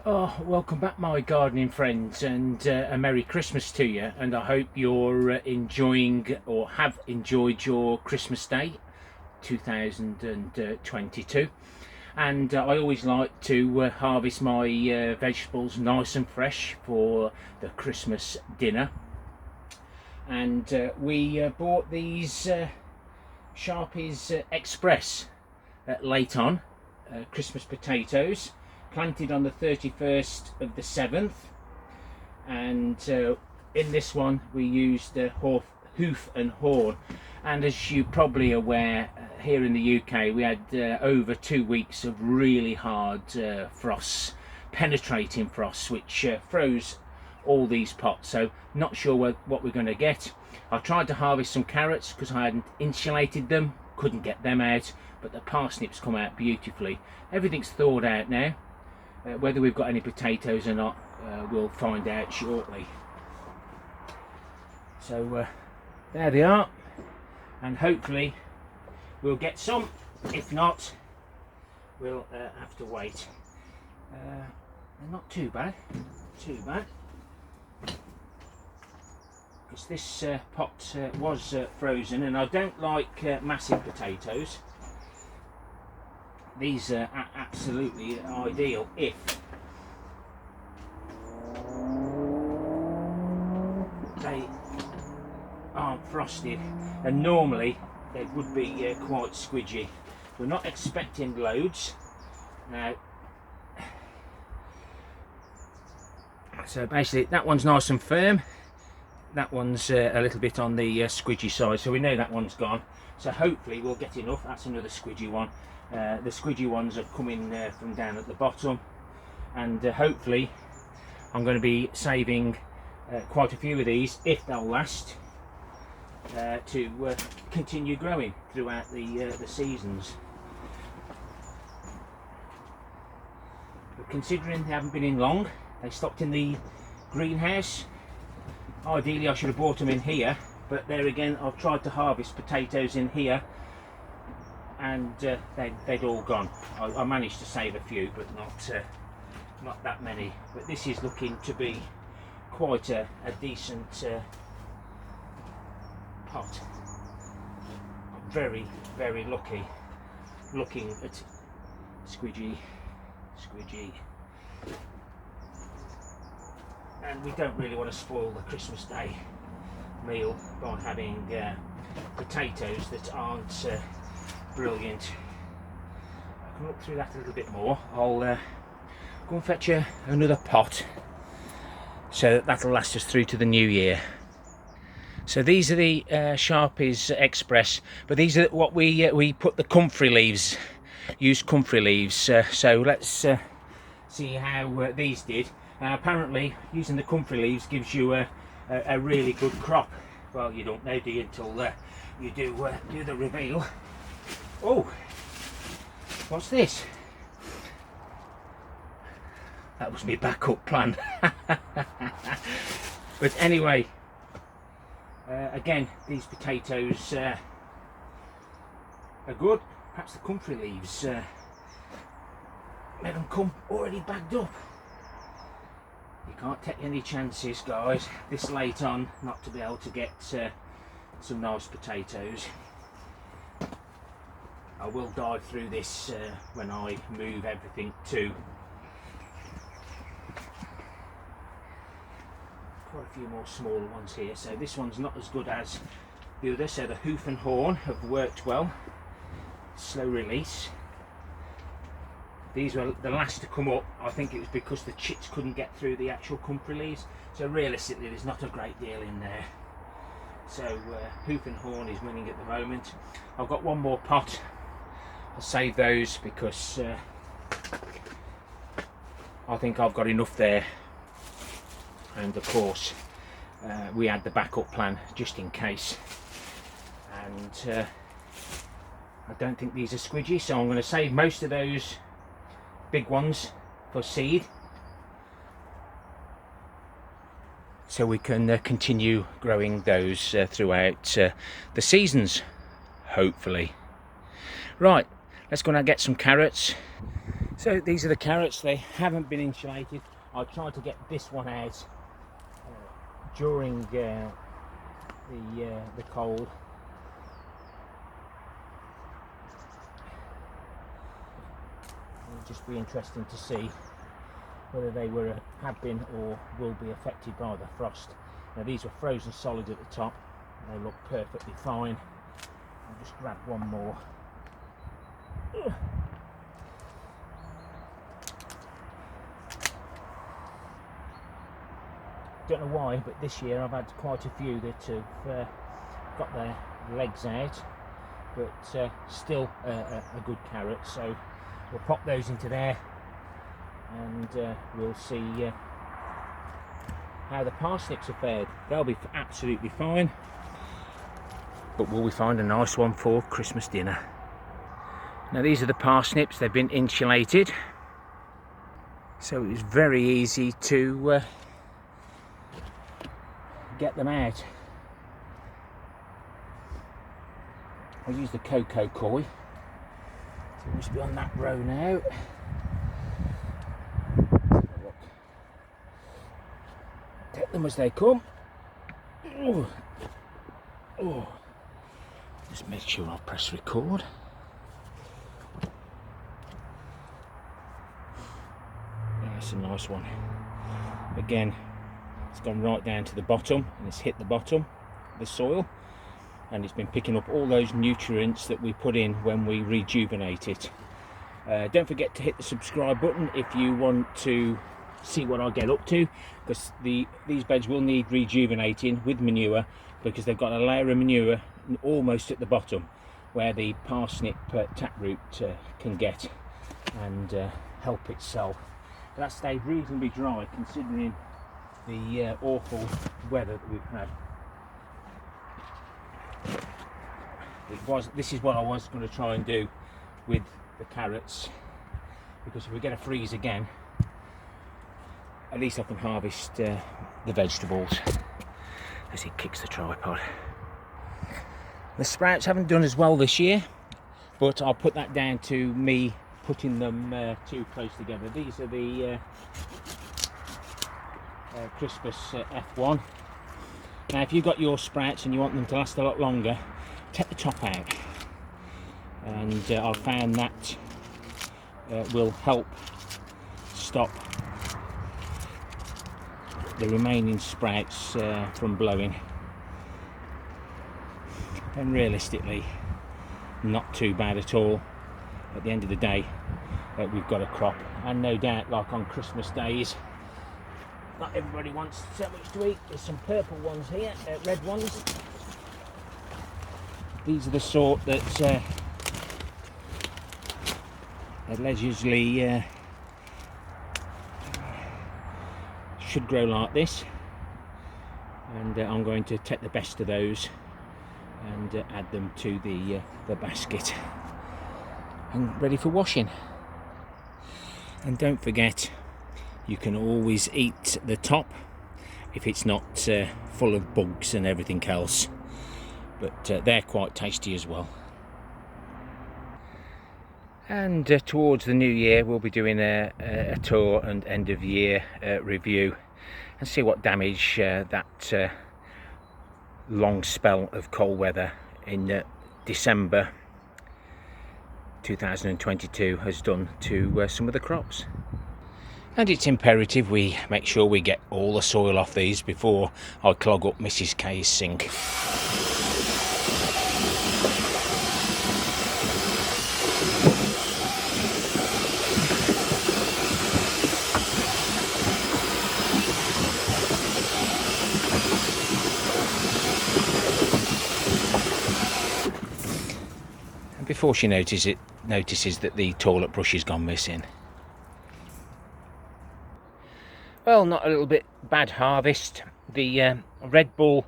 Oh, welcome back my gardening friends, and a Merry Christmas to you, and I hope you're enjoying or have enjoyed your Christmas Day 2022. And I always like to harvest my vegetables nice and fresh for the Christmas dinner. And we bought these Sharpies Express late on Christmas potatoes, planted on the 31st of the 7th, and in this one we used hoof and horn. And as you're probably aware, here in the UK we had over 2 weeks of really hard frosts, penetrating frosts, which froze all these pots, so not sure what we're going to get. I tried to harvest some carrots because I hadn't insulated them, couldn't get them out, but the parsnips come out beautifully. Everything's thawed out now. Whether we've got any potatoes or not, we'll find out shortly. So there they are, and hopefully we'll get some. If not, we'll have to wait. They're not too bad, because this pot was frozen, and I don't like massive potatoes. These are absolutely ideal if they aren't frosted, and normally they would be quite squidgy. We're not expecting loads now. So basically that one's nice and firm, that one's a little bit on the squidgy side, so we know that one's gone. So hopefully we'll get enough. That's another squidgy one. The squidgy ones are coming from down at the bottom, and hopefully I'm going to be saving quite a few of these, if they'll last, to continue growing throughout the seasons. But considering they haven't been in long, they stopped in the greenhouse. Ideally I should have bought them in here, but there again I've tried to harvest potatoes in here, and they'd all gone. I managed to save a few, but not that many. But this is looking to be quite a decent pot. I'm very lucky looking at squidgy, and we don't really want to spoil the Christmas Day meal by having potatoes that aren't brilliant. I can look through that a little bit more. I'll go and fetch another pot, so that'll last us through to the new year. So these are the Sharpies Express, but these are what we put the comfrey leaves, used comfrey leaves. So let's see how these did. Apparently using the comfrey leaves gives you a really good crop. Well, you don't know, do you, until you do the reveal. Oh, what's this? That was my backup plan. But anyway, again, these potatoes are good. Perhaps the comfrey leaves made them come already bagged up. You can't take any chances, guys, this late on, not to be able to get some nice potatoes. I will dive through this when I move everything too. Quite a few more smaller ones here. So this one's not as good as the other. So the hoof and horn have worked well. Slow release. These were the last to come up. I think it was because the chits couldn't get through the actual comfrey leaves. So realistically, there's not a great deal in there. So hoof and horn is winning at the moment. I've got one more pot. I'll save those because I think I've got enough there. And of course, we had the backup plan just in case. And I don't think these are squidgy, so I'm going to save most of those big ones for seed, so we can continue growing those throughout the seasons, hopefully. Right, let's go and get some carrots. So these are the carrots. They haven't been insulated. I tried to get this one out during the cold. It'll just be interesting to see whether they have been or will be affected by the frost. Now these were frozen solid at the top. They look perfectly fine. I'll just grab one more. Don't know why, but this year I've had quite a few that have got their legs out, but still a good carrot. So we'll pop those into there, and we'll see how the parsnips are fared. They'll be absolutely fine, but will we find a nice one for Christmas dinner? Now these are the parsnips. They've been insulated, so it was very easy to get them out. I'll use the cocoa coy. So it must be on that row now. Look. Take them as they come. Oh. Oh. Just make sure I press record. Yeah, that's a nice one. Again, it's gone right down to the bottom, and it's hit the bottom of the soil, and it's been picking up all those nutrients that we put in when we rejuvenate it. Don't forget to hit the subscribe button if you want to see what I get up to, because these beds will need rejuvenating with manure, because they've got a layer of manure almost at the bottom where the parsnip taproot can get and help itself. But that stayed reasonably dry considering the awful weather that we've had. This is what I was going to try and do with the carrots, because if we get a freeze again, at least I can harvest the vegetables. As it kicks the tripod. The sprouts haven't done as well this year, but I'll put that down to me putting them too close together. These are the Christmas F1. Now if you've got your sprouts and you want them to last a lot longer, take the top out, and I've found that will help stop the remaining sprouts from blowing. And realistically, not too bad at all. At the end of the day, we've got a crop, and no doubt, like on Christmas days, not everybody wants so much to eat. There's some purple ones here, red ones. These are the sort that allegedly should grow like this, and I'm going to take the best of those and add them to the basket and ready for washing. And don't forget, you can always eat the top if it's not full of bugs and everything else, but they're quite tasty as well. And towards the new year we'll be doing a tour and end of year review and see what damage that long spell of cold weather in December 2022 has done to some of the crops. And it's imperative we make sure we get all the soil off these before I clog up Mrs. K's sink. And before she notices that the toilet brush has gone missing. Well, not a little bit bad harvest. The Red Bull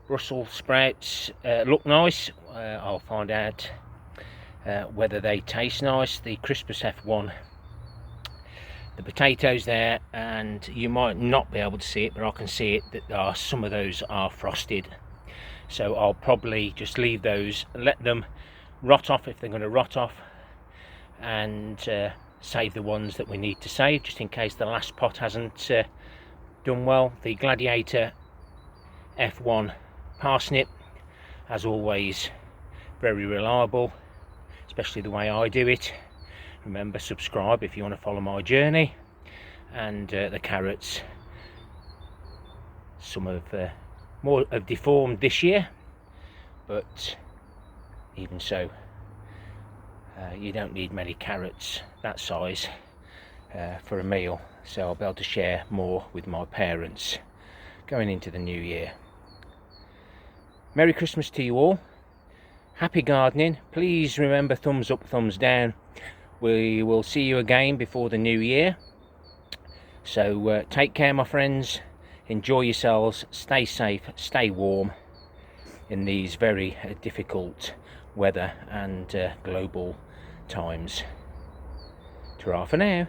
Brussels sprouts look nice. I'll find out whether they taste nice. The Christmas F1, the potatoes there, and you might not be able to see it, but I can see it that some of those are frosted. So I'll probably just leave those, let them rot off if they're going to rot off, and save the ones that we need to save, just in case the last pot hasn't done well. The Gladiator F1 parsnip, as always, very reliable, especially the way I do it. Remember, subscribe if you want to follow my journey. And the carrots, some of more have deformed this year, but even so, you don't need many carrots that size for a meal, so I'll be able to share more with my parents going into the new year. Merry Christmas to you all, happy gardening. Please remember, thumbs up, thumbs down. We will see you again before the new year, so take care, my friends, enjoy yourselves, stay safe, stay warm in these very difficult weather and global times. Ta-ra for now.